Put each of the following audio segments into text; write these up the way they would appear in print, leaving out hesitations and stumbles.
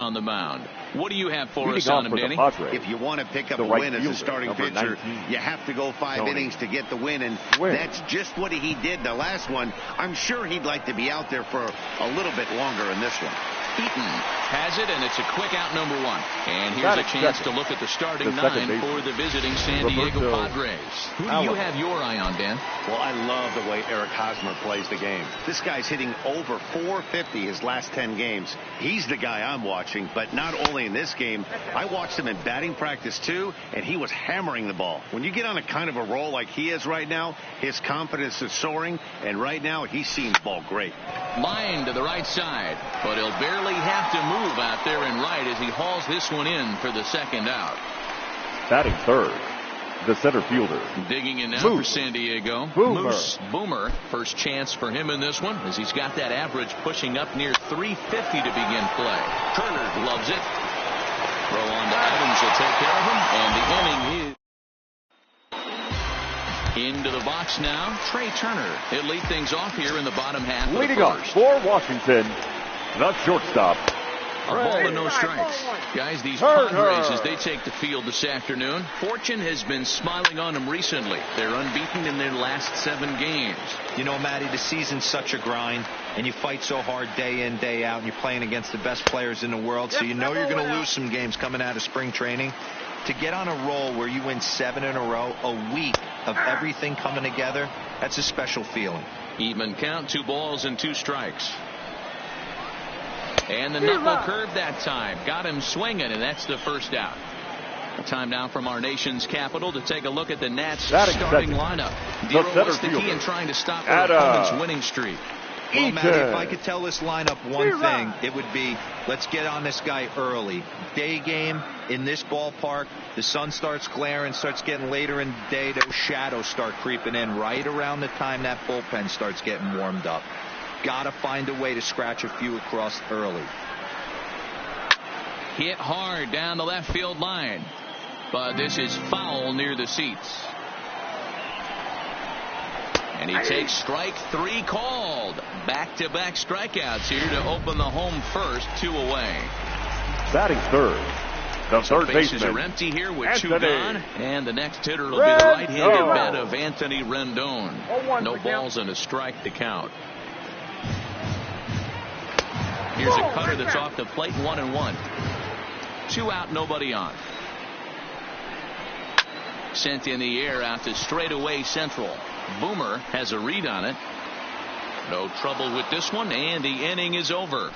on the mound. What do you have for us on him, Danny? If you want to pick up a win as a starting pitcher, you have to go 5 innings to get the win, and that's just what he did the last one. I'm sure he'd like to be out there for a little bit longer in this one. Eaton has it, and it's a quick out, number 1. And here's a chance to look at the starting 9 for the visiting San Diego Padres. Who do you have your eye on, Dan? Well, I love the way Eric Hosmer plays the game. This guy's hitting over 450 his last 10 games. He's the guy I'm watching, but not only in this game. I watched him in batting practice, too, and he was hammering the ball. When you get on a kind of a roll like he is right now, his confidence is soaring, and right now he's seeing the ball great. Line to the right side, but he'll barely have to move out there and right as he hauls this one in for the second out. Batting third, the center fielder. Digging in now for San Diego. Boomer. First chance for him in this one as he's got that average pushing up near 350 to begin play. Turner loves it. Throw on to Adams will take care of him, and the inning is into the box now. Trey Turner. He'll lead things off here in the bottom half of the first. Leading off for Washington, the shortstop. A ball and no strikes. Guys, these Padres, as they take the field this afternoon, fortune has been smiling on them recently. They're unbeaten in their last 7 games. You know, Matty, the season's such a grind, and you fight so hard day in, day out, and you're playing against the best players in the world, so you know you're going to lose some games coming out of spring training. To get on a roll where you win 7 in a row, a week of everything coming together, that's a special feeling. Even count, 2 balls and 2 strikes. And the knuckle curve that time. Got him swinging, and that's the first out. Time now from our nation's capital to take a look at the Nats starting lineup. Dero, what's the key in trying to stop their opponent's winning streak? Well, Matty, if I could tell this lineup one thing, it would be, let's get on this guy early. Day game in this ballpark, the sun starts glaring, starts getting later in the day, those shadows start creeping in right around the time that bullpen starts getting warmed up. Gotta find a way to scratch a few across early. Hit hard down the left field line, but this is foul near the seats. And he takes strike 3 called. Back-to-back strikeouts here to open the home first, 2 away. Batting third, the third bases baseman are empty here with 2 gone, and the next hitter will be the right-handed bat of Anthony Rendon. No balls and a strike to count. Here's a cutter that's off the plate, 1-1. 2 out, nobody on. Sent in the air out to straightaway central. Boomer has a read on it. No trouble with this one, and the inning is over.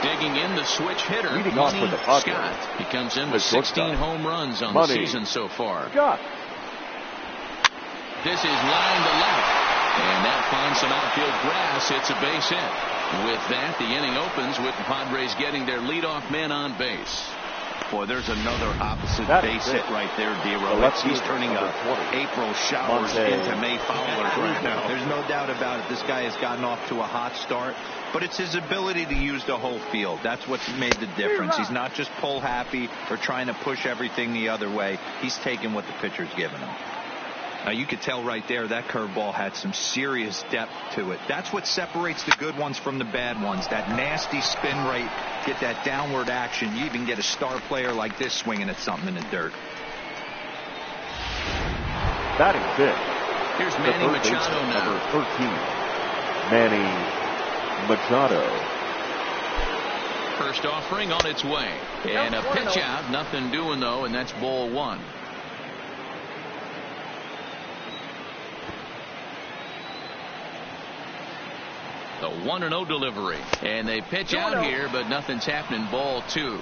Digging in the switch hitter, Money Scott. He comes in with 16 home runs on the season so far. This is line to left, and that finds some outfield grass. It's a base hit. With that, the inning opens with the Padres getting their leadoff man on base. Boy, there's another opposite base hit right there, Dero. He's turning April showers into May fowlers right now. There's no doubt about it. This guy has gotten off to a hot start, but it's his ability to use the whole field. That's what's made the difference. He's not just pull happy or trying to push everything the other way. He's taking what the pitcher's giving him. Now, you could tell right there that curveball had some serious depth to it. That's what separates the good ones from the bad ones. That nasty spin rate, get that downward action. You even get a star player like this swinging at something in the dirt. Batting fifth. Here's Manny Machado now. Number 13, Manny Machado. First offering on its way. And a pitch out. Nothing doing, though, and that's ball 1. The 1-0 delivery. And they pitch out here, but nothing's happening. Ball 2.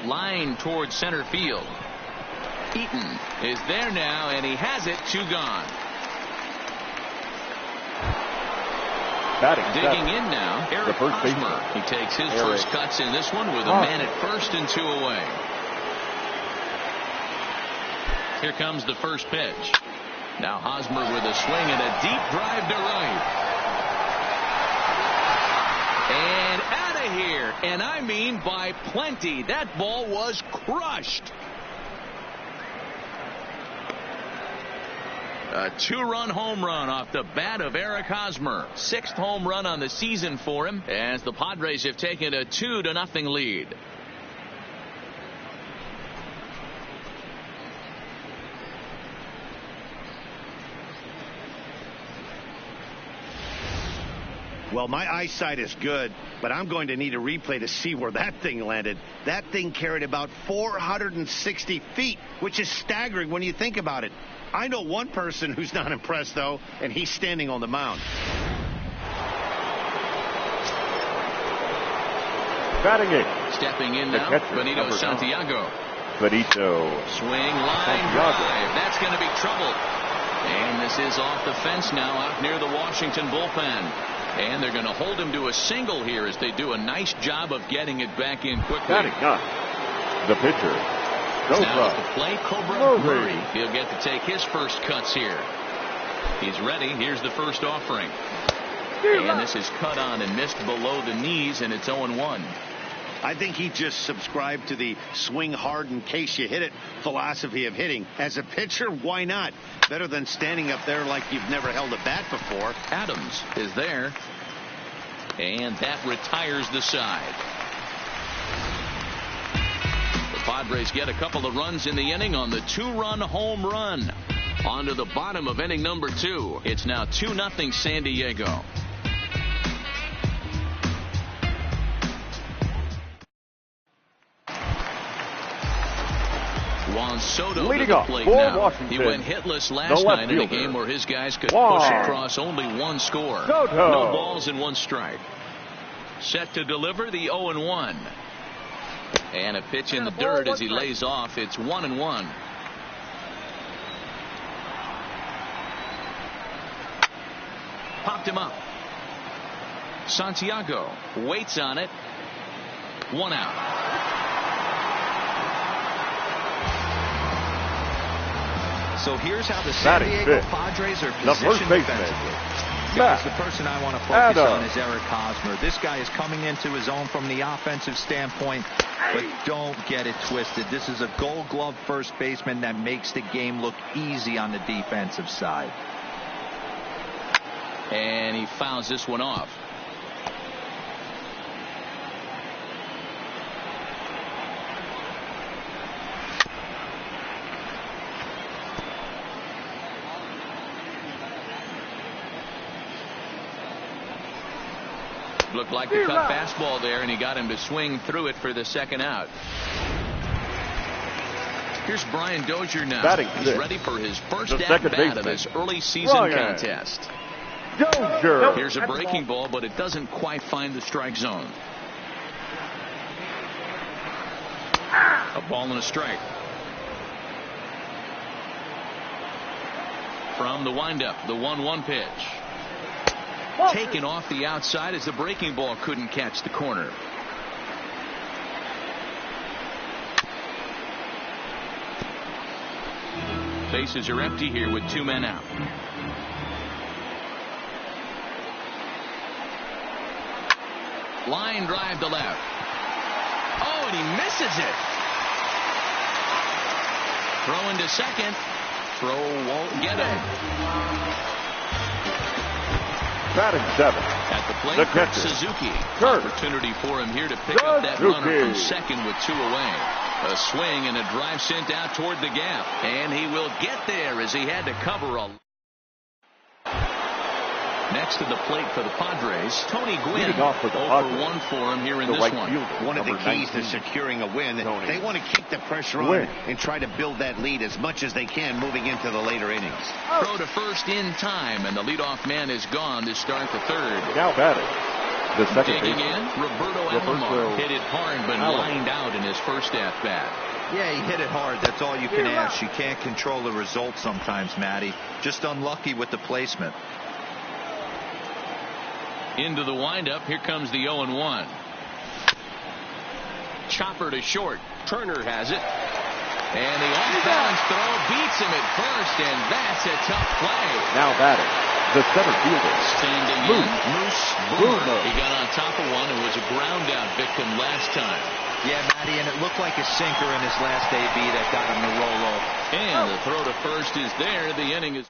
Line towards center field. Eaton is there now, and he has it. 2 gone. Digging in now, Eric Hosmer. He takes his first cuts in this one with a man at first and 2 away. Here comes the first pitch. Now Hosmer with a swing and a deep drive to right. And out of of here. And I mean by plenty. That ball was crushed. A 2-run home run off the bat of Eric Hosmer. 6th home run on the season for him as the Padres have taken a 2-0 lead. Well, my eyesight is good, but I'm going to need a replay to see where that thing landed. That thing carried about 460 feet, which is staggering when you think about it. I know one person who's not impressed, though, and he's standing on the mound. Batting it. Stepping in now, Benito Santiago. Benito. Swing, line, drive. That's going to be trouble. And this is off the fence now out near the Washington bullpen. And they're going to hold him to a single here as they do a nice job of getting it back in quickly. Batting up. The pitcher. Now at the plate, Cobra Murray. He'll get to take his first cuts here. He's ready. Here's the first offering. And this is cut on and missed below the knees, and it's 0-1. I think he just subscribed to the swing hard in case you hit it philosophy of hitting. As a pitcher, why not? Better than standing up there like you've never held a bat before. Adams is there. And that retires the side. The Padres get a couple of runs in the inning on the 2-run home run. On to the bottom of inning number 2. It's now 2-0 San Diego. Juan Soto leading to the up plate for now. Washington. He went hitless last night in a game where his guys could push across only one score. Soto. No balls and 1 strike. Set to deliver the 0-1. And a pitch in the dirt as he lays off. It's 1-1. Popped him up. Santiago waits on it. 1 out. So here's how the San Diego Padres are positioned defensively. Because the person I want to focus on is Eric Hosmer. This guy is coming into his own from the offensive standpoint, but don't get it twisted. This is a Gold Glove first baseman that makes the game look easy on the defensive side. And he fouls this one off. Looked like the cut fastball there, and he got him to swing through it for the 2nd out. Here's Brian Dozier now. He's ready for his first at-bat of this early season contest. Dozier. Here's a breaking ball, but it doesn't quite find the strike zone. A ball and a strike. From the windup, the 1-1 pitch. Taken off the outside as the breaking ball couldn't catch the corner. Bases are empty here with 2 men out. Line drive to left. Oh, and he misses it. Throw into second. Throw won't get him. Batting 7. At the plate, Suzuki. Opportunity for him here to pick up that runner from second with 2 away. A swing and a drive sent out toward the gap. And he will get there as he had to cover a. Next to the plate for the Padres, Tony Gwynn. 0-for-1 for him here in this one. One of the keys to securing a win. They want to keep the pressure on and try to build that lead as much as they can moving into the later innings. Throw to first in time, and the leadoff man is gone to start the 3rd. Now batting. The second digging in, Roberto Alomar hit it hard, but lined out in his first at-bat. Yeah, he hit it hard. That's all you can ask. You can't control the result sometimes, Matty. Just unlucky with the placement. Into the windup. Here comes the 0-1. Chopper to short. Turner has it. And the off-balance throw beats him at first, and that's a tough play. Now batting. The center fielder. Standing in, Moose Boomer. He got on top of one and was a ground out victim last time. Yeah, Matty, and it looked like a sinker in his last AB that got him to roll off. And the throw to first is there. The inning is.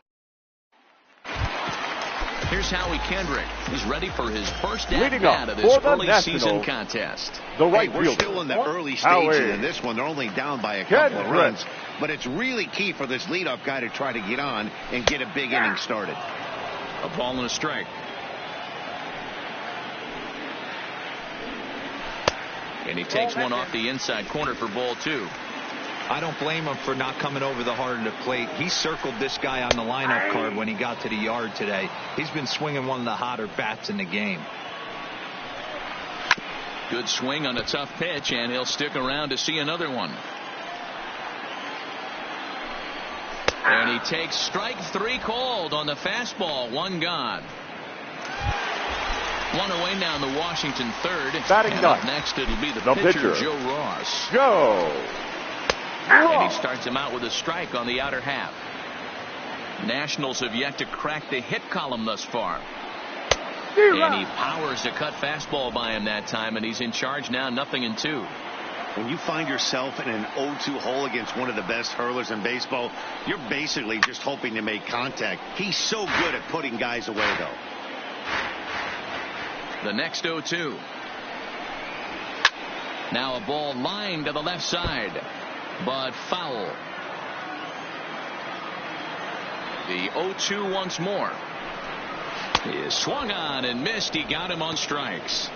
Here's Howie Kendrick. He's ready for his first at-bat of this early season contest. The right we're still in the early stages in this one. They're only down by a couple of runs. But it's really key for this leadoff guy to try to get on and get a big inning started. A ball and a strike. And he takes one off the inside corner for ball 2. I don't blame him for not coming over the heart of the plate. He circled this guy on the lineup card when he got to the yard today. He's been swinging one of the hotter bats in the game. Good swing on a tough pitch, and he'll stick around to see another one. And he takes strike 3 called on the fastball. 1 gone. 1 away now in the Washington third. Batting up next, it'll be the pitcher, Joe Ross. And he starts him out with a strike on the outer half. Nationals have yet to crack the hit column thus far. And he powers a cut fastball by him that time, and he's in charge now, 0-2. When you find yourself in an 0-2 hole against one of the best hurlers in baseball, you're basically just hoping to make contact. He's so good at putting guys away, though. The next 0-2. Now a ball lined to the left side, but foul. The 0-2 once more. He is swung on and missed. He got him on strikes.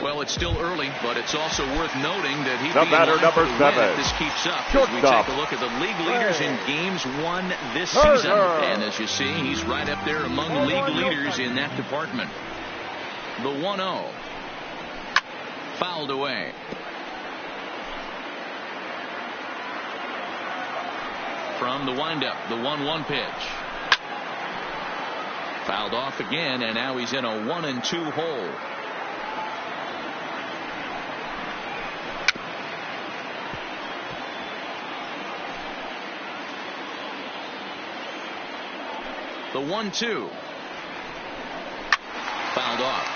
Well, it's still early, but it's also worth noting that he'd be batter, number 7. If this keeps up. As we take a look at the league leaders in games won this season. And as you see, he's right up there among league leaders in that department. The 1-0. Fouled away. From the windup, the 1-1 pitch. Fouled off again, and now he's in a 1-2 hole. The 1-2. Fouled off.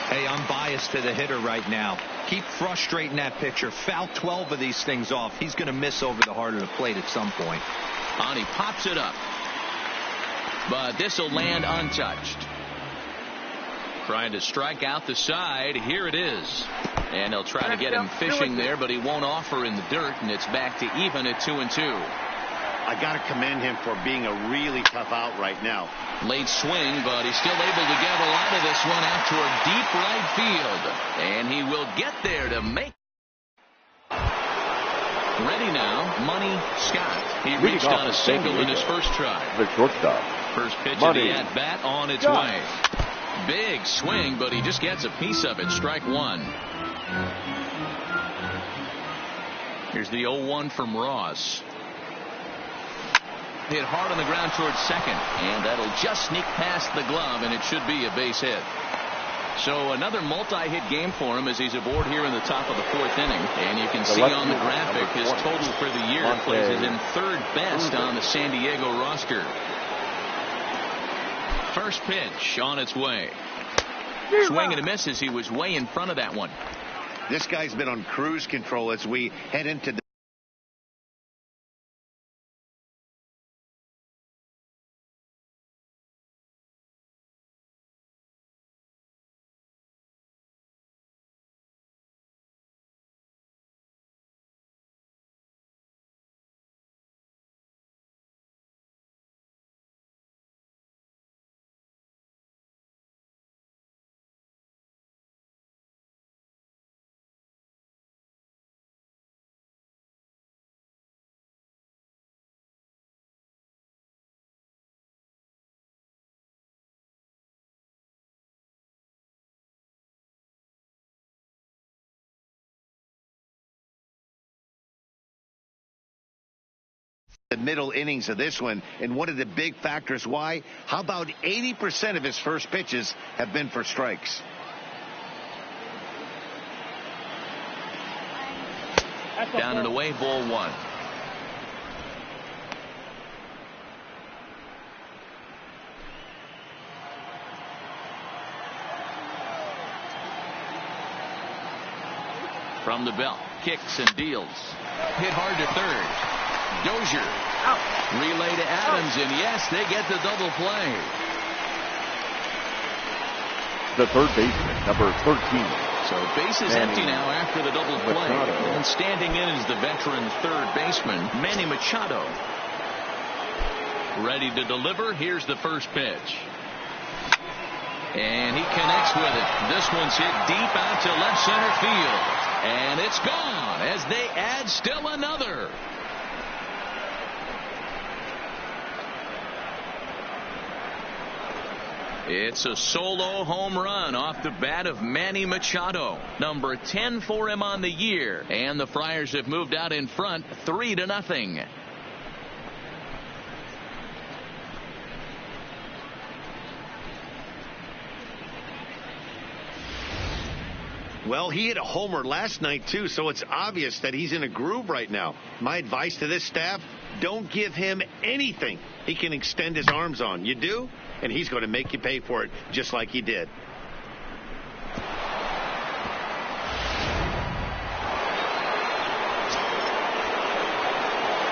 Hey, I'm biased to the hitter right now. Keep frustrating that pitcher. Foul 12 of these things off. He's going to miss over the heart of the plate at some point. And he pops it up. But this will land untouched. Trying to strike out the side. Here it is. And they'll try to get him fishing there, but he won't offer in the dirt, and it's back to even at 2-2. I got to commend him for being a really tough out right now. Late swing, but he's still able to get a lot of this one out toward deep right field. And he will get there to make. Ready now, Money Scott. He reached on a single in his first try. The shortstop. First pitch of the at-bat on its way. Big swing, but he just gets a piece of it. Strike 1. Here's the 0-1 from Ross. Hit hard on the ground towards second, and that'll just sneak past the glove, and it should be a base hit. So another multi-hit game for him as he's aboard here in the top of the 4th inning. And you can see on the graphic his total for the year places in 3rd best on the San Diego roster. First pitch on its way. Swing and a miss as he was way in front of that one. This guy's been on cruise control as we head into the middle innings of this one, and one of the big factors why, how about 80% of his first pitches have been for strikes? Down and away, ball 1. From the belt, kicks and deals. Hit hard to third. Dozier. Out. Relay to Adams, and yes, they get the double play. The third baseman, number 13. So base is empty now after the double play. And standing in is the veteran third baseman, Manny Machado. Ready to deliver. Here's the first pitch. And he connects with it. This one's hit deep out to left center field. And it's gone as they add still another. It's a solo home run off the bat of Manny Machado. Number 10 for him on the year. And the Friars have moved out in front 3-0. Well, he hit a homer last night, too, so it's obvious that he's in a groove right now. My advice to this staff, don't give him anything he can extend his arms on. You do, and he's going to make you pay for it, just like he did.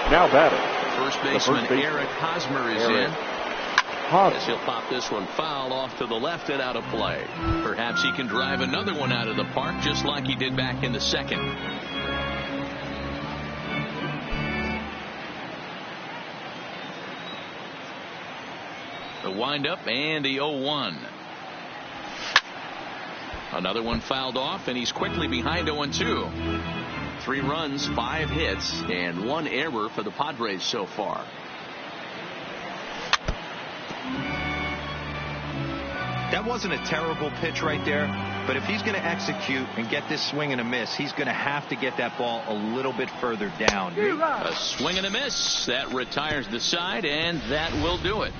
Now batting. First baseman Eric Hosmer is in. As he'll pop this one foul off to the left and out of play. Perhaps he can drive another one out of the park just like he did back in the second. The windup and the 0-1. Another one fouled off, and he's quickly behind 0-2. 3 runs, 5 hits, and 1 error for the Padres so far. That wasn't a terrible pitch right there, but if he's going to execute and get this swing and a miss, he's going to have to get that ball a little bit further down. A swing and a miss. That retires the side, and that will do it.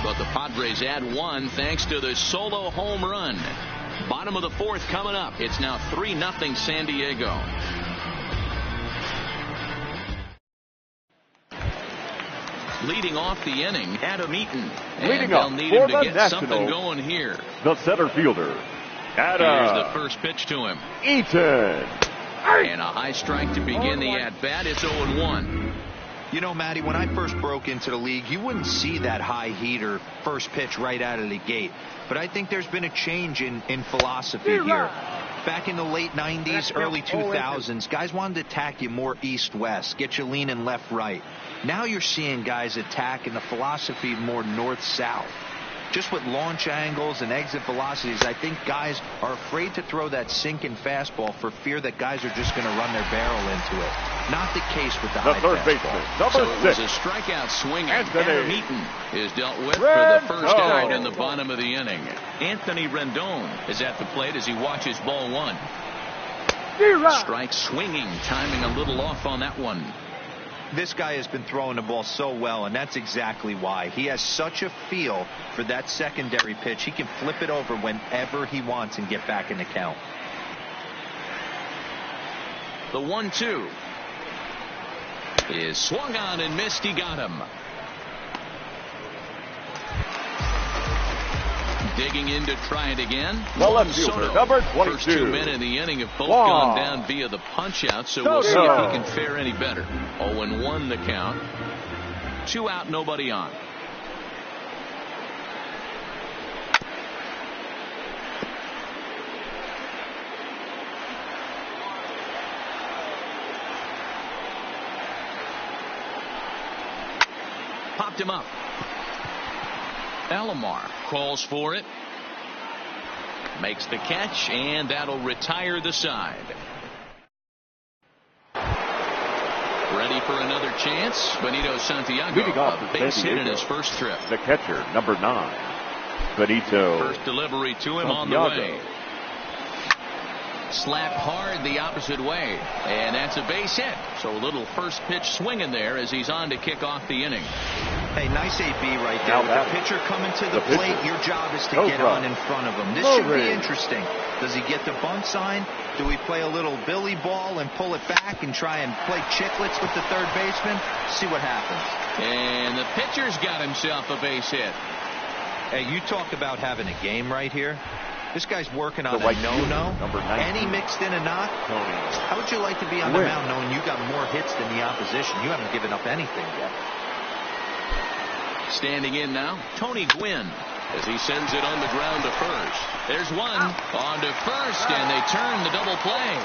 But the Padres add 1 thanks to the solo home run. Bottom of the 4th coming up. It's now 3-0 San Diego. Leading off the inning, Adam Eaton. And they'll need him to get something going here. The center fielder, Adam. Here's the first pitch to him. Eaton. And a high strike to begin the at-bat. It's 0-1. You know, Matty, when I first broke into the league, you wouldn't see that high heater first pitch right out of the gate. But I think there's been a change in philosophy here. Back in the late 90s, early 2000s, guys wanted to attack you more east-west, get you leaning left-right. Now you're seeing guys attack in the philosophy more north-south. Just with launch angles and exit velocities, I think guys are afraid to throw that sinking fastball for fear that guys are just going to run their barrel into it. Not the case with the high third fastball. baseman, number 6. So it was a strikeout swing. Adam Eaton is dealt with for the first out in the bottom of the inning. Anthony Rendon is at the plate as he watches ball 1. Strike swinging, timing a little off on that one. This guy has been throwing the ball so well, and that's exactly why. He has such a feel for that secondary pitch. He can flip it over whenever he wants and get back in the count. The 1-2 is swung on and missed. He got him. Digging in to try it again. The left fielder, number 22. First 2 men in the inning have both gone down via the punch-out, so we'll see if he can fare any better. 0-1 the count. 2 out, nobody on. Popped him up. Alomar calls for it. Makes the catch, and that'll retire the side. Ready for another chance. Benito Santiago, a base hit in his first trip. The catcher, number 9. Benito. First delivery to him on the way. Slapped hard the opposite way, and that's a base hit. So a little first pitch swinging there as he's on to kick off the inning. Hey, nice AB right there. With the pitcher coming to the plate, your job is to get on in front of him. This should be interesting. Does he get the bunt sign? Do we play a little billy ball and pull it back and try and play chicklets with the third baseman? See what happens. And the pitcher's got himself a base hit. Hey, you talk about having a game right here. This guy's working on a right no-no, number 19. and he mixed in a knock. How would you like to be on the mound knowing you got more hits than the opposition? You haven't given up anything yet. Standing in now, Tony Gwynn, as he sends it on the ground to first. There's one on to first, and they turn the double play.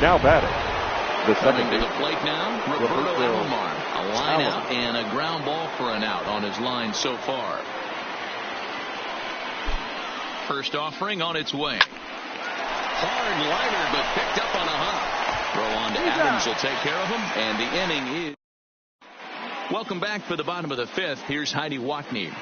Now batting. The Coming second to the plate now, Roberto Alomar. A line out and a ground ball for an out on his line so far. First offering on its way. Hard liner, but picked up on a hop. Throw on to Adams will take care of him, and the inning is. Welcome back for the bottom of the fifth. Here's Heidi Watney.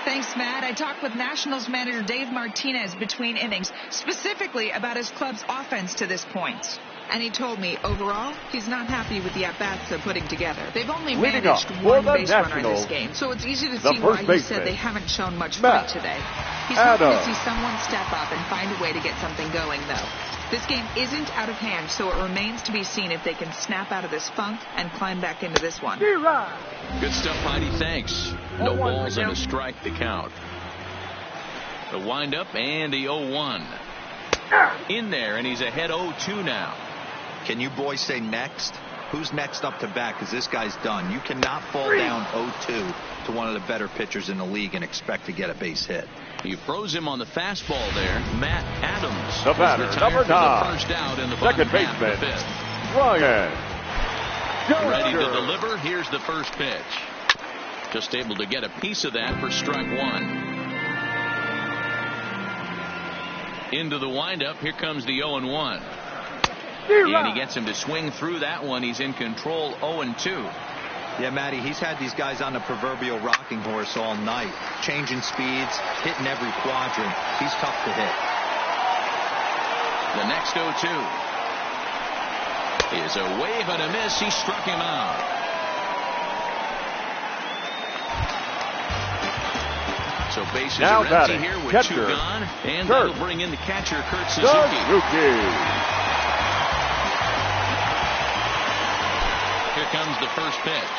Thanks, Matt. I talked with Nationals manager Dave Martinez between innings, specifically about his club's offense to this point. And he told me, overall, he's not happy with the at-bats they're putting together. They've only managed one base runner in this game, so it's easy to see why he said they haven't shown much fight today. He's hoping to see someone step up and find a way to get something going, though. This game isn't out of hand, so it remains to be seen if they can snap out of this funk and climb back into this one. Good stuff, Heidi. Thanks. No balls and a strike to count. The windup and the 0-1. In there, and he's ahead 0-2 now. Can you boys say next? Who's next up to bat? Because this guy's done. You cannot fall down 0-2 to one of the better pitchers in the league and expect to get a base hit. He froze him on the fastball there. Matt Adams. The batter, number 9. The first out in the second bottom half baseman, of the fifth. Ryan. Ready to deliver. Here's the first pitch. Just able to get a piece of that for strike one. Into the windup. Here comes the 0-1. And he gets him to swing through that one. He's in control 0-2. Yeah, Matty, he's had these guys on the proverbial rocking horse all night, changing speeds, hitting every quadrant. He's tough to hit. The next 0-2 is a wave and a miss. He struck him out. So bases now are empty here with catcher, 2 gone, and Kurt. that'll bring in the catcher, Kurt Suzuki. Here comes the first pitch.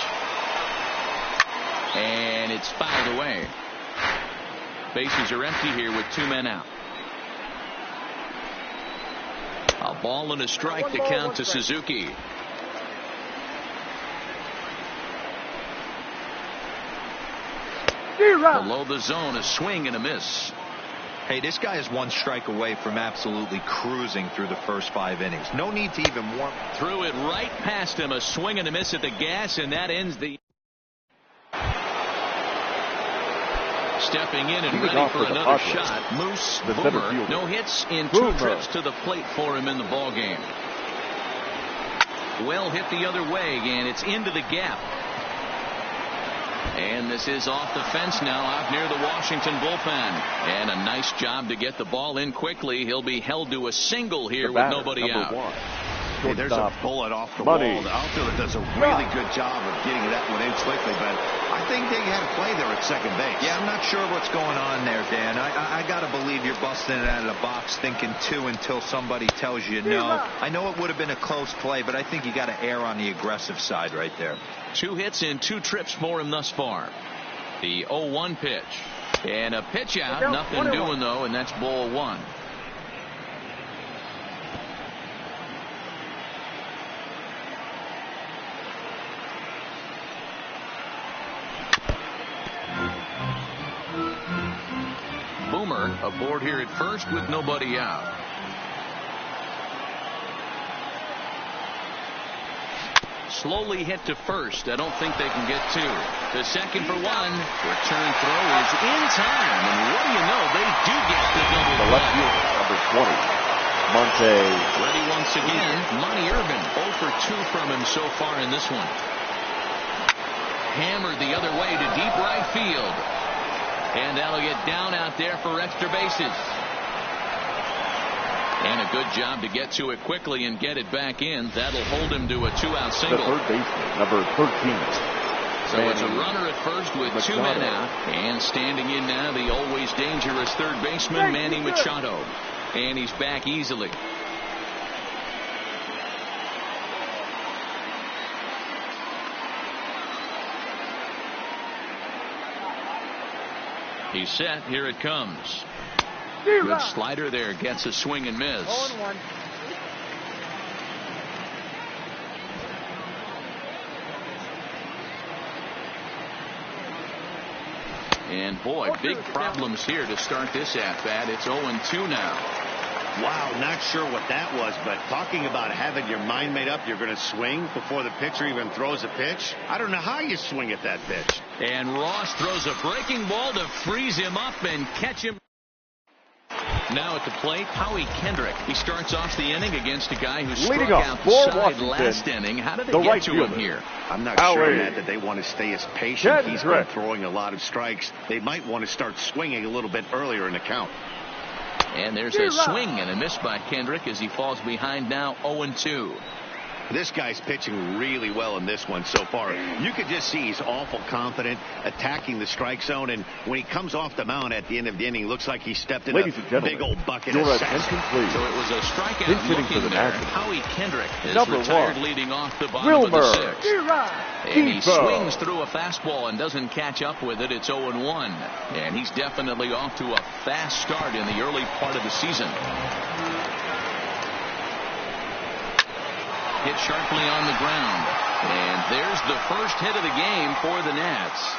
And it's fouled away. Bases are empty here with 2 men out. A ball and a strike to count to Suzuki. Below the zone, a swing and a miss. Hey, this guy is 1 strike away from absolutely cruising through the first 5 innings. No need to even warm. Threw it right past him. A swing and a miss at the gas, and that ends the. Stepping in and ready for another shot. Moose Boomer. No hits in 2 trips to the plate for him in the ball game. Well hit the other way, and it's into the gap. And this is off the fence now, out near the Washington bullpen. And a nice job to get the ball in quickly. He'll be held to a single here with nobody out. Hey, there's a bullet off the wall. The outfielder does a really good job of getting that one in quickly, but I think they had a play there at second base. Yeah, I'm not sure what's going on there, Dan. I got to believe you're busting it out of the box thinking 2 until somebody tells you no. I know it would have been a close play, but I think you got to err on the aggressive side right there. 2 hits in 2 trips for him thus far. The 0-1 pitch. And a pitch out. Nothing doing, though, and that's ball 1. Boomer aboard here at first with nobody out. Slowly hit to first. I don't think they can get 2. The second for 1. Return throw is in time. And what do you know? They do get the double play. Left field, number 20. Monte. Ready once again. Monty Urban. 0 for 2 from him so far in this one. Hammered the other way to deep right field. And that'll get down out there for extra bases. And a good job to get to it quickly and get it back in. That'll hold him to a 2-out single. The third baseman, number 13. So it's a runner at first with 2 men out. And standing in now, the always dangerous third baseman, Manny Machado. And he's back easily. He's set. Here it comes. Good slider there. Gets a swing and miss. 0-1. And boy, big problems here to start this at-bat. It's 0-2 now. Wow, not sure what that was, but talking about having your mind made up, you're going to swing before the pitcher even throws a pitch. I don't know how you swing at that pitch. And Ross throws a breaking ball to freeze him up and catch him. Now at the plate, Howie Kendrick. He starts off the inning against a guy who struck out the side last inning. How did they get to him here? I'm not sure, Matt, that they want to stay as patient. He's been throwing a lot of strikes. They might want to start swinging a little bit earlier in the count. And there's a swing and a miss by Kendrick as he falls behind now 0-2. This guy's pitching really well in this one so far. You could just see he's awful confident, attacking the strike zone, and when he comes off the mound at the end of the inning, looks like he stepped in a big old bucket of sand. So it was a strikeout looking there. Howie Kendrick is retired leading off the bottom of the sixth. And he swings through a fastball and doesn't catch up with it. It's 0-1. And he's definitely off to a fast start in the early part of the season. Hit sharply on the ground. And there's the first hit of the game for the Nats.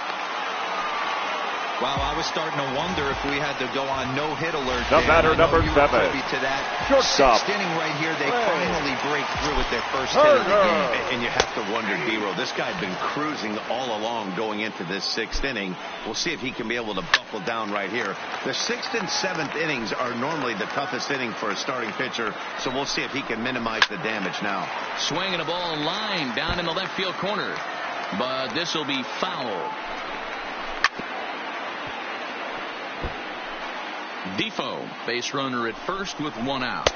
Wow, I was starting to wonder if we had to go on no-hit alert. The batter, number 7. To that Shortstop. Sixth inning right here, they finally break through with their first hit of the game. And you have to wonder, D-Row, this guy had been cruising all along going into this sixth inning. We'll see if he can be able to buckle down right here. The sixth and seventh innings are normally the toughest inning for a starting pitcher, so we'll see if he can minimize the damage now. Swinging a ball line down in the left field corner. But this will be foul. Defoe, base runner at first with one out.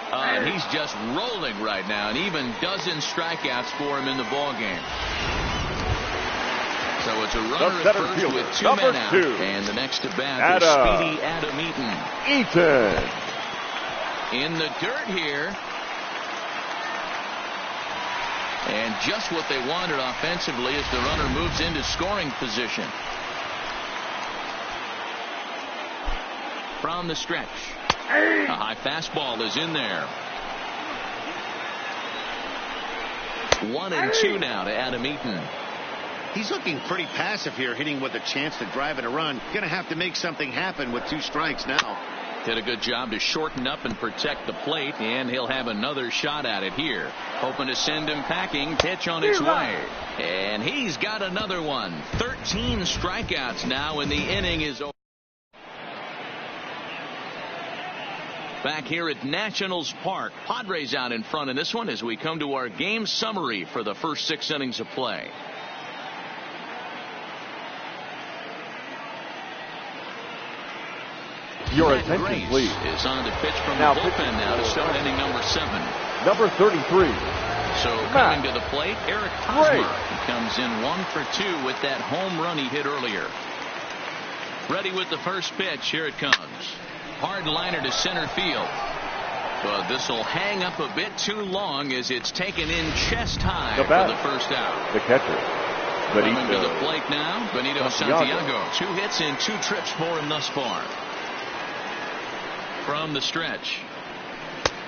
He's just rolling right now, and even dozen strikeouts for him in the ball game. So it's a runner at first with two men out. And the next to bat is speedy Adam Eaton. In the dirt here. And just what they wanted offensively as the runner moves into scoring position. From the stretch. A high fastball is in there. 1-2 now to Adam Eaton. He's looking pretty passive here, hitting with a chance to drive in a run. Going to have to make something happen with 2 strikes now. Did a good job to shorten up and protect the plate, and he'll have another shot at it here. Hoping to send him packing. Pitch on its way. And he's got another one. 13 strikeouts now, and the inning is over. Back here at Nationals Park, Padres out in front in this one as we come to our game summary for the first 6 innings of play. Your attention, please. Is on to pitch from the bullpen now to start inning number 7. Number 33. So coming to the plate, Eric Hosmer. He comes in 1 for 2 with that home run he hit earlier. Ready with the first pitch. Here it comes. Hard liner to center field. But this will hang up a bit too long as it's taken in chest high for the first out. The catcher. Coming to the plate now, Benito Santiago. 2 hits and 2 trips for him thus far. From the stretch.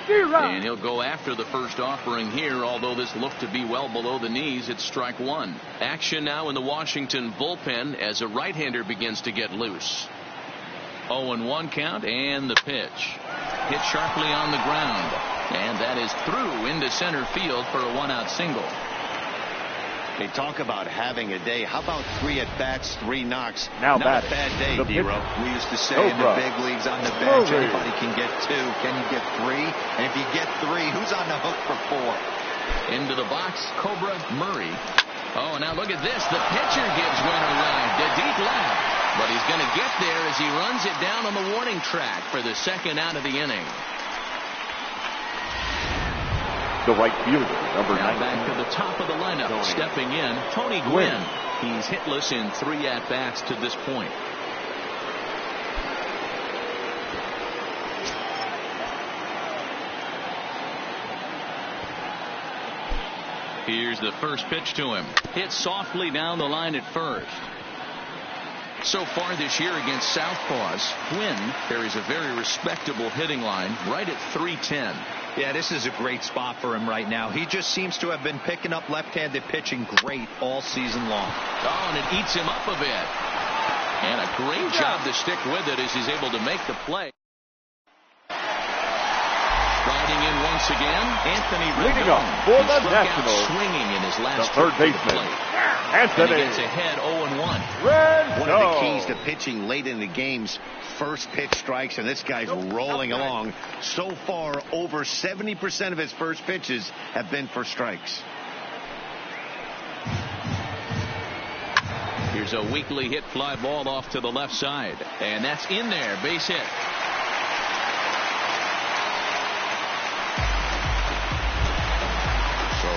And he'll go after the first offering here, although this looked to be well below the knees. It's strike 1. Action now in the Washington bullpen as a right-hander begins to get loose. 0-1 count and the pitch. Hit sharply on the ground. And that is through into center field for a 1-out single. They talk about having a day. How about 3 at-bats, 3 knocks? Now not a bad day, D-Row. We used to say in the big leagues on the bench, anybody can get 2. Can you get 3? And if you get 3, who's on the hook for 4? Into the box, Cobra Murray. Oh, now look at this. The pitcher gives one a ride to deep left. But he's going to get there as he runs it down on the warning track for the second out of the inning. The right fielder, number 9. Back to the top of the lineup, stepping in, Tony Gwynn. He's hitless in 3 at-bats to this point. Here's the first pitch to him. Hit softly down the line at first. So far this year against Southpaws, Quinn carries a very respectable hitting line right at .310. Yeah, this is a great spot for him right now. He just seems to have been picking up left-handed pitching great all season long. Oh, and it eats him up a bit. And a great job to stick with it as he's able to make the play. Riding in once again, Anthony leading up for the Nationals, swinging in his last the third baseman, Anthony. And he gets ahead 0-1. One of the keys to pitching late in the game's first pitch strikes, and this guy's rolling along. So far, over 70% of his first pitches have been for strikes. Here's a weakly hit fly ball off to the left side, and that's in there, base hit.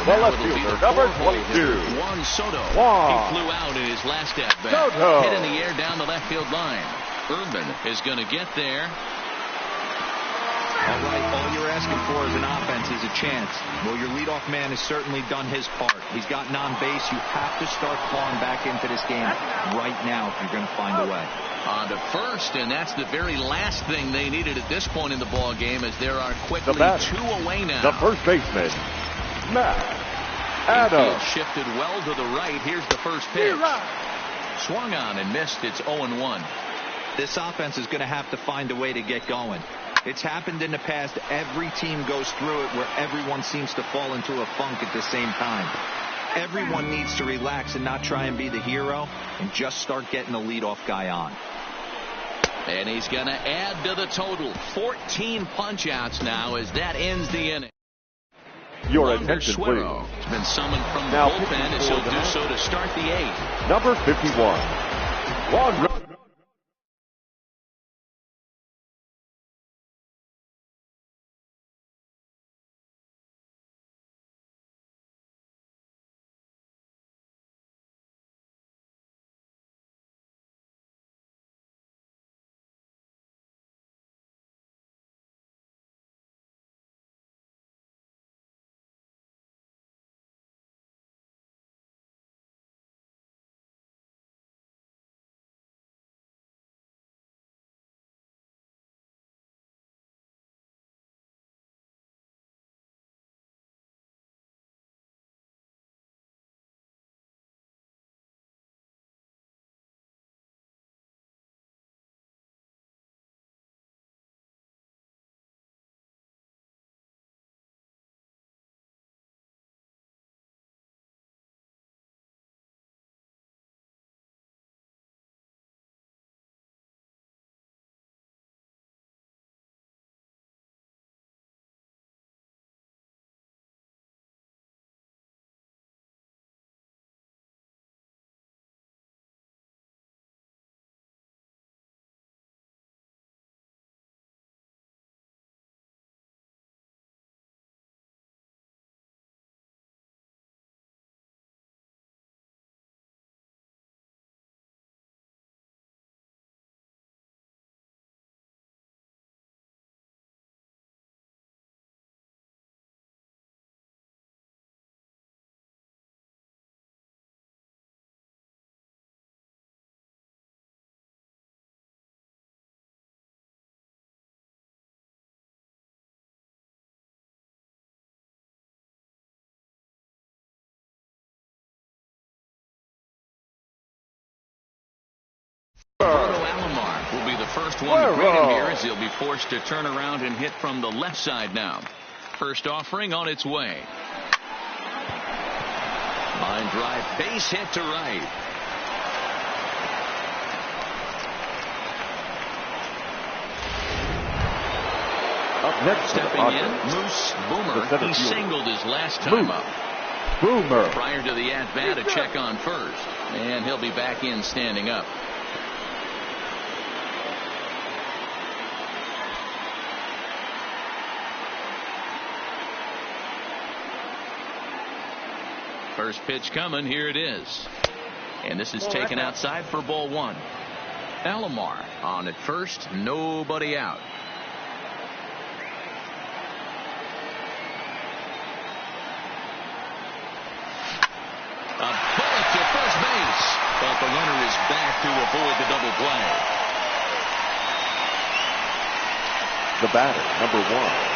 The left fielder, number 22, Juan Soto. Juan. He flew out in his last at-bat. Soto. Hit in the air down the left field line. Urban is going to get there. All right, all you're asking for as an offense is a chance. Well, your leadoff man has certainly done his part. He's gotten on base. You have to start clawing back into this game right now if you're going to find a way. On to first, and that's the very last thing they needed at this point in the ball game, as there are quickly two away now. The first baseman, Matt Adams. Shifted well to the right. Here's the first pitch. Swung on and missed. It's 0-1. This offense is going to have to find a way to get going. It's happened in the past. Every team goes through it where everyone seems to fall into a funk at the same time. Everyone needs to relax and not try and be the hero and just start getting the leadoff guy on. And he's going to add to the total. 14 punch-outs now as that ends the inning. Your attention, please. Has been summoned from the Now bullpen as he'll do so to start the 8th. Number 51, Juan. Alomar will be the first one to greet him here as he'll be forced to turn around and hit from the left side now. First offering on its way. Line drive, base hit to right. Up next, stepping in, Moose Boomer. He singled his last time up. Boomer. Prior to the at-bat, a check on first. And he'll be back in standing up. First pitch coming. Here it is. And this is taken outside for ball 1. Alomar on at first. Nobody out. A bullet to first base. But the runner is back to avoid the double play. The batter, number 1.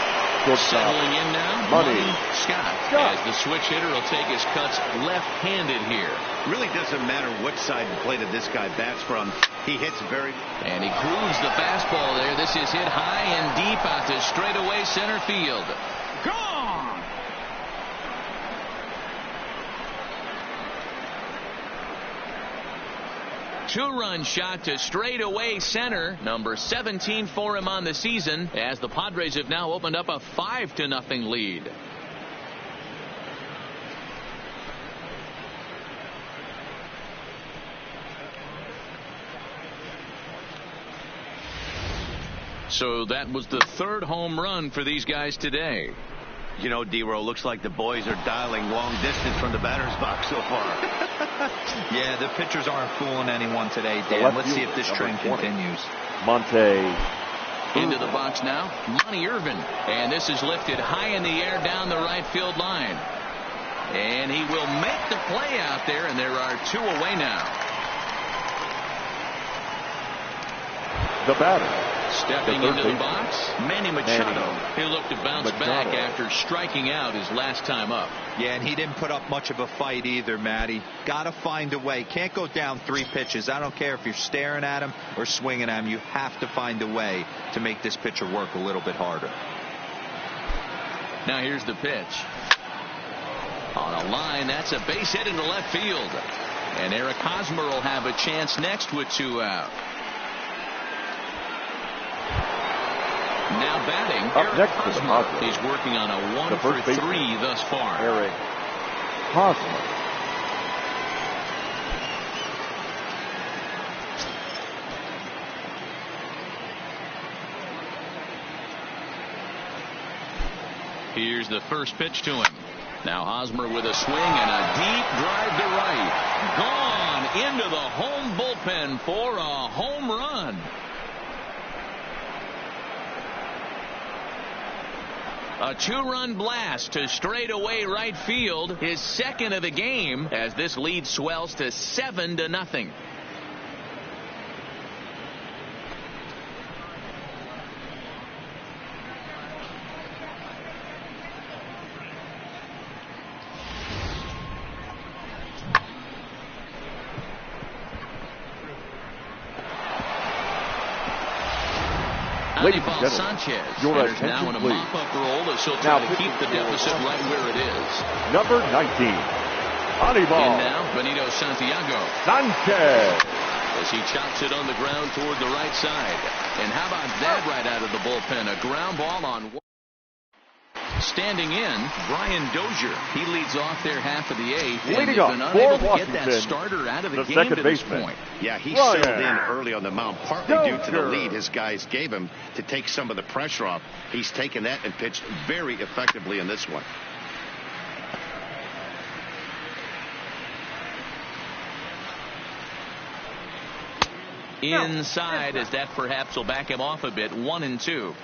Settling in now, Money Scott. As the switch hitter will take his cuts left-handed here. Really doesn't matter what side of the plate this guy bats from. He hits very... And he grooves the fastball there. This is hit high and deep out to straightaway center field. Gone! Two-run shot to straightaway center. Number 17 for him on the season, as the Padres have now opened up a 5-0 lead. So that was the 3rd home run for these guys today. You know, D-Row, looks like the boys are dialing long distance from the batter's box so far. Yeah, the pitchers aren't fooling anyone today, Dan. Let's see if this trend continues. Monte. Into the box now, Lonnie Irvin. And this is lifted high in the air down the right field line. And he will make the play out there, and there are 2 away now. The batter. Stepping into the box, Manny Machado. He'll look to bounce back after striking out his last time up. Yeah, and he didn't put up much of a fight either, Matty. Got to find a way. Can't go down 3 pitches. I don't care if you're staring at him or swinging at him. You have to find a way to make this pitcher work a little bit harder. Now here's the pitch. On a line, that's a base hit into left field. And Eric Hosmer will have a chance next with 2 out. Now batting, Up next to the Hosmer. Padres. He's working on a 1 for 3 thus far. Eric Hosmer. Here's the first pitch to him. Now Hosmer with a swing and a deep drive to right. Gone into the home bullpen for a home run. A 2-run blast to straightaway right field, his 2nd of the game, as this lead swells to 7-0. Anibal Sanchez your enters attention, now in a please. mop-up role as he'll try to keep the deficit right where it is. Number 19, Anibal. In now, Benito Santiago. Sanchez. As he chops it on the ground toward the right side. And how about that right out of the bullpen? A ground ball on one. Standing in, Brian Dozier. He leads off their half of the 8th. And Leading he's up been for unable to Washington, get that starter out of the game second to this baseman. point. Yeah, he Ryan settled in early on the mound, partly due to the Dozier. lead his guys gave him to take some of the pressure off. He's taken that and pitched very effectively in this one. Inside, as that perhaps will back him off a bit. 1-2.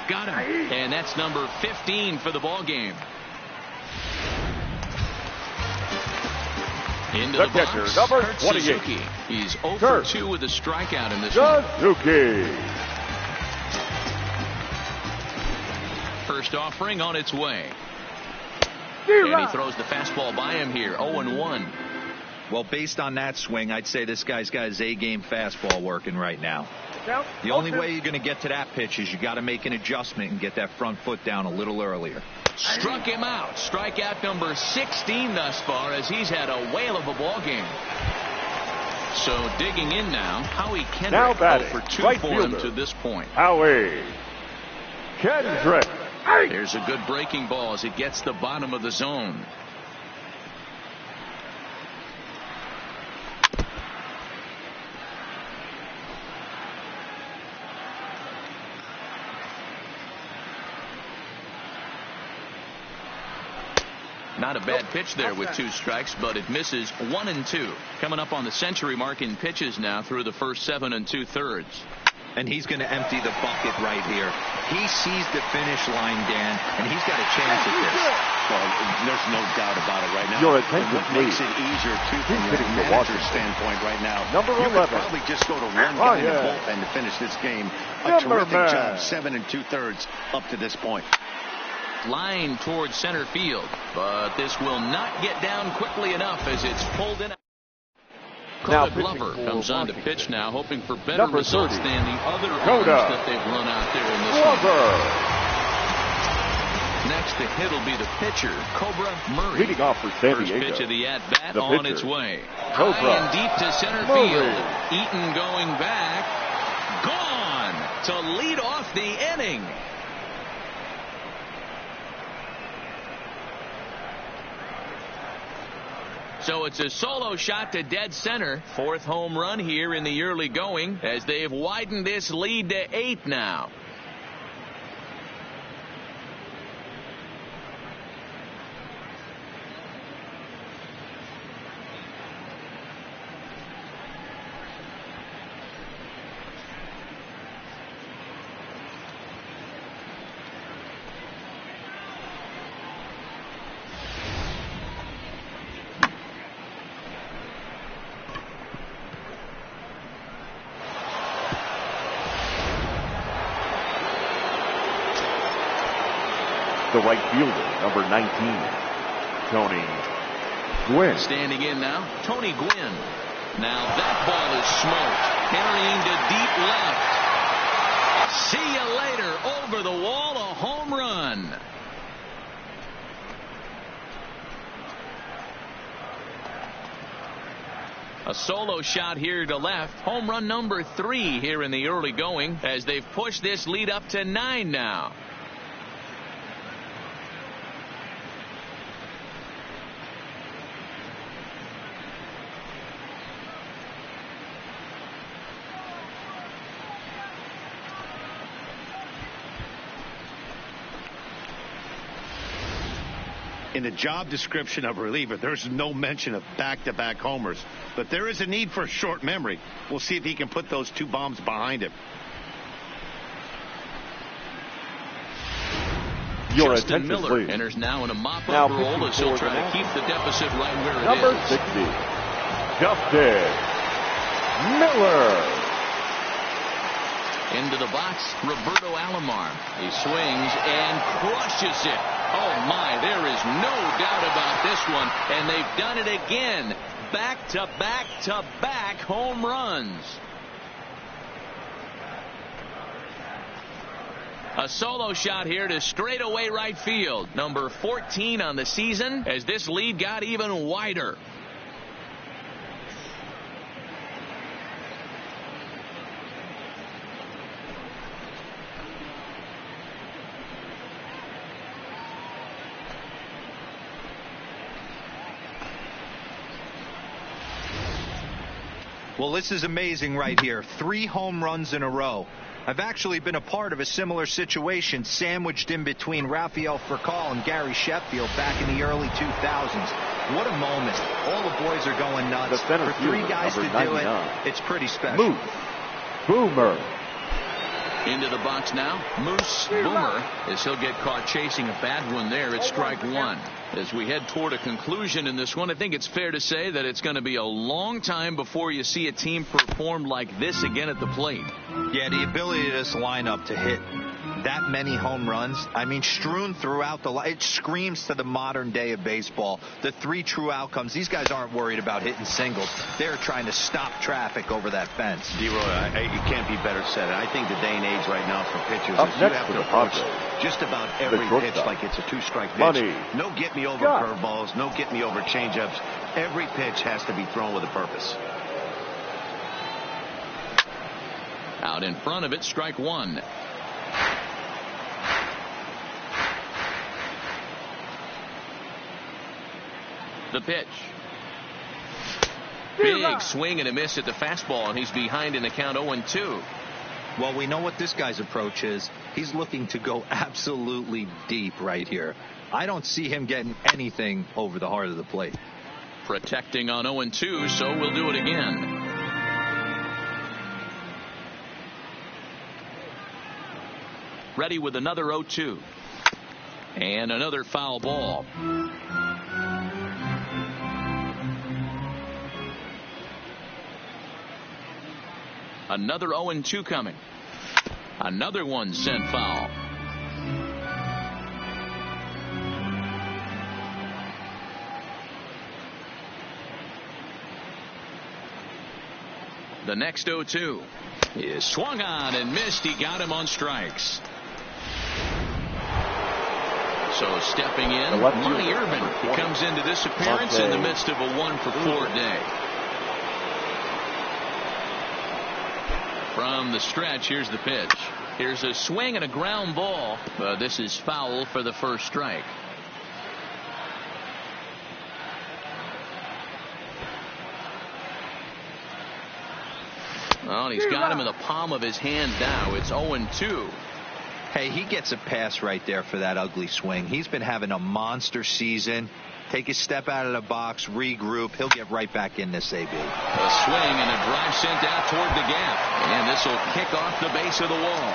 Got him. And that's number 15 for the ball game. Into the catcher, box, number Kurt 28. Suzuki. He's 0 for 2 with a strikeout in this Suzuki. one. First offering on its way. And he throws the fastball by him here. 0-1. Well, based on that swing, I'd say this guy's got his A-game fastball working right now. The only way you're going to get to that pitch is you got to make an adjustment and get that front foot down a little earlier. Struck him out. Strikeout number 16 thus far, as he's had a whale of a ball game. So digging in now, Howie Kendrick. Now batting, 0 for 2 right for fielder. him to this point. Howie Kendrick. There's a good breaking ball as it gets the bottom of the zone. Not a bad pitch there with 2 strikes, but it misses. 1-2. Coming up on the century mark in pitches now through the first 7 2/3. And he's going to empty the bucket right here. He sees the finish line, Dan, and he's got a chance at this. Well, there's no doubt about it right now. Your attention, what makes it easier, too, from the manager's standpoint right now. Number 11. You could probably just go to one guy in the bullpen to finish this game. A terrific job, 7 2/3 up to this point. Line towards center field, but this will not get down quickly enough as it's pulled in. Coda Glover comes on to pitch now, hoping for better results than the other arms that they've run out there in this one. Next to hit will be the pitcher, Cobra Murray. Leading off for San Diego. First pitch of the at-bat on its way. Cobra High and deep to center Murray. field. Eaton going back. Gone to lead off the inning. So it's a solo shot to dead center. Fourth home run here in the early going as they've widened this lead to 8 now. The right fielder, number 19, Tony Gwynn. Standing in now, Tony Gwynn. Now that ball is smoked. Carrying to deep left. See you later. Over the wall, a home run. A solo shot here to left. Home run number 3 here in the early going as they've pushed this lead up to 9 now. In the job description of reliever, there's no mention of back-to-back homers. But there is a need for short memory. We'll see if he can put those 2 bombs behind him. Your Justin attention, Miller please. enters now in a mop-up role as he'll try to keep the deficit right where it is. Number 60, Justin Miller. Into the box, Roberto Alomar. He swings and crushes it. Oh my, there is no doubt about this one. And they've done it again. Back-to-back-to-back home runs. A solo shot here to straightaway right field. Number 14 on the season as this lead got even wider. Well, this is amazing right here. 3 home runs in a row. I've actually been a part of a similar situation sandwiched in between Rafael Furcal and Gary Sheffield back in the early 2000s. What a moment. All the boys are going nuts. For 3 guys to do it, it's pretty special. Moose Boomer. Into the box now, Moose Boomer, as he'll get caught chasing a bad one there at strike 1. As we head toward a conclusion in this one, I think it's fair to say that it's going to be a long time before you see a team perform like this again at the plate. Yeah, the ability of this lineup to hit that many home runs, I mean, strewn throughout the line. It screams to the modern day of baseball. The 3 true outcomes. These guys aren't worried about hitting singles. They're trying to stop traffic over that fence. D-Roy, it can't be better said. I think the day and age right now for pitchers Up is you next have to to the approach Padres. just about every pitch like it's a 2-strike pitch. Money. No get me over Got. curveballs, no get me over changeups. Every pitch has to be thrown with a purpose. Out in front of it, strike 1. The pitch. Big swing and a miss at the fastball, and he's behind in the count 0-2. Well, we know what this guy's approach is. He's looking to go absolutely deep right here. I don't see him getting anything over the heart of the plate. Protecting on 0-2, so we'll do it again. ready with another 0-2. And another foul ball. Another 0-2 coming. Another one sent foul. The next 0-2 is swung on and missed. He got him on strikes. So stepping in, Monty Irvin. He comes into this appearance in the midst of a 1-for-4 day. From the stretch, here's the pitch. Here's a swing and a ground ball. This is foul for the first strike. Well, he's got him in the palm of his hand now. It's 0-2. Hey, he gets a pass right there for that ugly swing. He's been having a monster season. Take a step out of the box, regroup. He'll get right back in this AB. A swing and a drive sent out toward the gap. And this will kick off the base of the wall.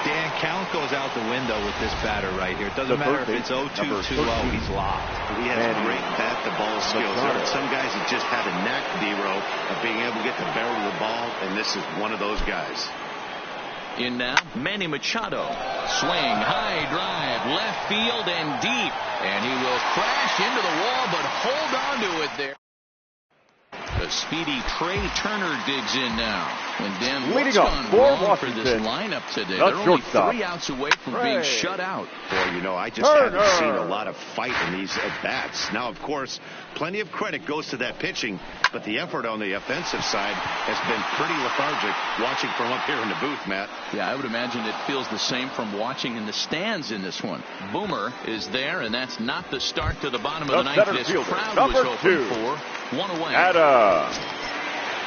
Dan, count goes out the window with this batter right here. It doesn't matter if it's 0-2, 2-0. He's locked. He has great bat-to-ball skills. There are some guys that just have a knack, D-Row, of being able to get the barrel of the ball, and this is one of those guys. In now, Manny Machado. Swing, high drive, left field and deep. And he will crash into the wall, but hold on to it there. The speedy Trey Turner digs in now. And then what's gone wrong for this lineup today? They're only 3 outs away from being shut out. Boy, you know, I just haven't seen a lot of fight in these at-bats. Now, of course, plenty of credit goes to that pitching, but the effort on the offensive side has been pretty lethargic watching from up here in the booth, Matt. Yeah, I would imagine it feels the same from watching in the stands in this one. Boomer is there, and that's not the start to the bottom of the ninth. This crowd was hoping for. 1 away. Adam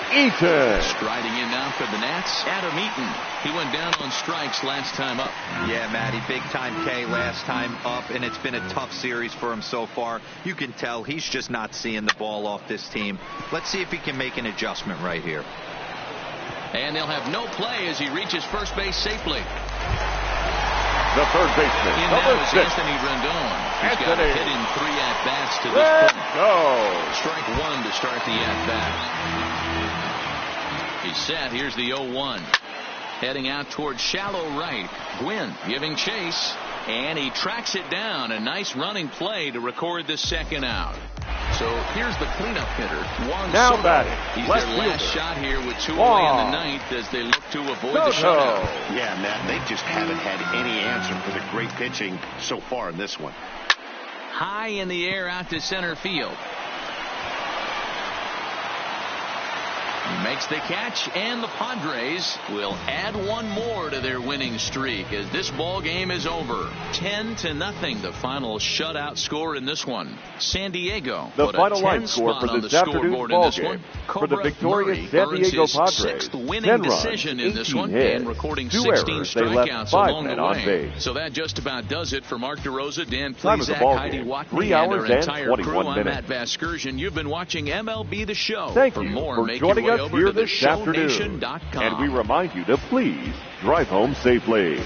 Eaton. Striding in now for the Nats, Adam Eaton. He went down on strikes last time up. Yeah, Matty, big time K last time up, and it's been a tough series for him so far. You can tell he's just not seeing the ball off this team. Let's see if he can make an adjustment right here. And they'll have no play as he reaches first base safely. The third baseman, in number now is 6. Anthony Rendon. He's got a hit in 3 at-bats to this point. Strike 1 to start the at-bat. He's set. Here's the 0-1. Heading out towards shallow right. Gwynn giving chase. And he tracks it down. A nice running play to record the second out. So here's the cleanup hitter, Juan Soto. He's their last shot here with 2 away in the ninth as they look to avoid the shutout. Yeah, Matt, they just haven't had any answer for the great pitching so far in this one. High in the air out to center field. He makes the catch, and the Padres will add 1 more to their winning streak as this ball game is over. 10-0, the final shutout score in this one. San Diego the put final a 10 line score for this afternoon's ball game for the victorious San Diego Padres. 6th winning decision in this one, and recording 16 strikeouts along the way. So that just about does it for Mark DeRosa, Dan Plezak, Heidi Watney, 3 and hours our and entire 21 crew. minutes. I'm Matt Vasgersian. You've been watching MLB The Show. Thank for you more, for make joining your way us over here to this afternoon. theshownation.com. And we remind you to please drive home safely.